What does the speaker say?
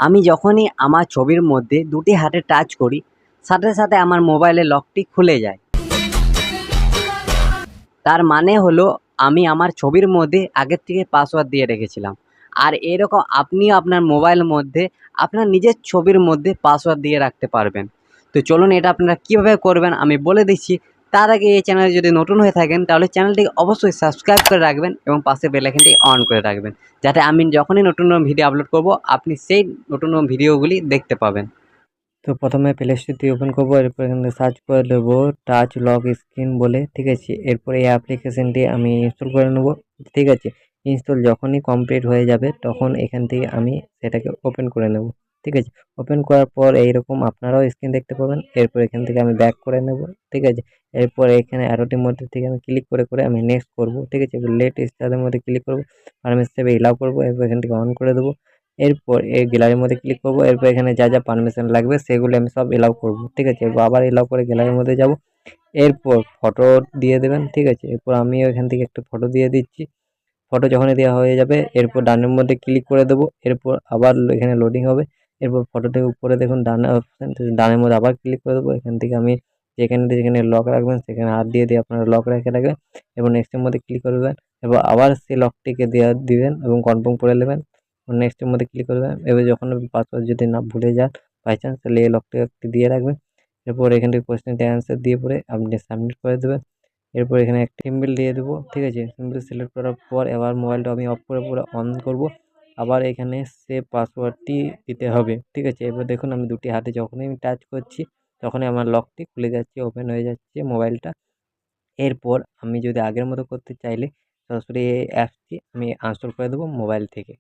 আমি যখনই আমার ছবির মধ্যে দুটি হাতে টাচ করি, সাথে সাথে আমার মোবাইলের লকটি খুলে যায়। তার মানে হলো আমি আমার ছবির মধ্যে আগের থেকে পাসওয়ার্ড দিয়ে রেখেছিলাম। আর এরকম আপনিও আপনার মোবাইলের মধ্যে আপনার নিজের ছবির মধ্যে পাসওয়ার্ড দিয়ে রাখতে পারবেন। তো চলুন এটা আপনারা কিভাবে করবেন আমি বলে দিচ্ছি। তার আগে এই চ্যানেলে যদি নতুন হয়ে থাকেন তাহলে চ্যানেলটিকে অবশ্যই সাবস্ক্রাইব করে রাখবেন এবং পাশে বেল আইকনটি অন করে রাখবেন, যাতে আমি যখনই নতুন নতুন ভিডিও আপলোড করব আপনি সেই নতুন নতুন ভিডিওগুলি দেখতে পাবেন। তো প্রথমে প্লে স্টোরটি ওপেন করবো, এরপর এখানে সার্চ করে নেবো টাচ লক স্ক্রিন বলে, ঠিক আছে। এরপরে এই অ্যাপ্লিকেশনটি আমি ইনস্টল করে নেবো, ঠিক আছে। ইনস্টল যখনই কমপ্লিট হয়ে যাবে তখন এখান থেকে আমি সেটাকে ওপেন করে নেব, ঠিক আছে। ওপেন করার পর এইরকম আপনারাও স্ক্রিন দেখতে পাবেন। এরপর এখান থেকে আমি ব্যাক করে নেব, ঠিক আছে। এরপর এখানে অ্যারোটির মধ্যে থেকে আমি ক্লিক করে করে আমি নেক্সট করব, ঠিক আছে। এবার লেট স্টারের মধ্যে ক্লিক করবো, পারমিশন হিসেবে এলাও করবো, এরপর এখান থেকে অন করে দেবো। এরপর এই গ্যালারির মধ্যে ক্লিক করব, এরপর এখানে যা যা পারমিশন লাগবে সেগুলো আমি সব এলাও করব, ঠিক আছে। এরপর আবার এলাও করে গ্যালারির মধ্যে যাব। এরপর ফটো দিয়ে দেবেন, ঠিক আছে। এরপর আমিও এখান থেকে একটা ফটো দিয়ে দিচ্ছি। ফটো যখনই দেওয়া হয়ে যাবে এরপর ডানের মধ্যে ক্লিক করে দেবো। এরপর আবার এখানে লোডিং হবে। এরপর ফটোটির উপরে দেখুন ডানে অপশান, ডানের মধ্যে আবার ক্লিক করে দেবো। এখান থেকে আমি যেখানে যেখানে লক রাখবেন সেখানে হাত দিয়ে দিয়ে আপনারা লক রেখে রাখবেন এবং নেক্সটের মধ্যে ক্লিক করবেন। এবার আবার সেই লকটিকে দেওয়া দিবেন এবং কনফার্ম করে নেবেন। নেক্সটের মধ্যে ক্লিক করবেন। এবার যখন পাসওয়ার্ড যদি না ভুলে যান বাই চান্স, তাহলে এই লকটা একটু দিয়ে রাখবেন। এরপর এখান থেকে কোয়েশ্চেনটি অ্যান্সার দিয়ে পরে আপনি সাবমিট করে দেবেন। এরপর এখানে একটা সিম্বল দিয়ে দেবো, ঠিক আছে। সিম্বল সিলেক্ট করার পর এবার মোবাইলটা আমি অফ করে পুরো অন করব। আবার এখানে সেভ পাসওয়ার্ডটি দিতে হবে, ঠিক আছে। এবার দেখুন আমি দুটি হাতে যখনই আমি টাচ করছি তখনই আমার লকটি খুলে যাচ্ছে, ওপেন হয়ে যাচ্ছে মোবাইলটা। এরপর আমি যদি আগের মতো করতে চাইলে সরাসরি এই অ্যাপসটি আমি আনইনস্টল করে দেবো মোবাইল থেকে।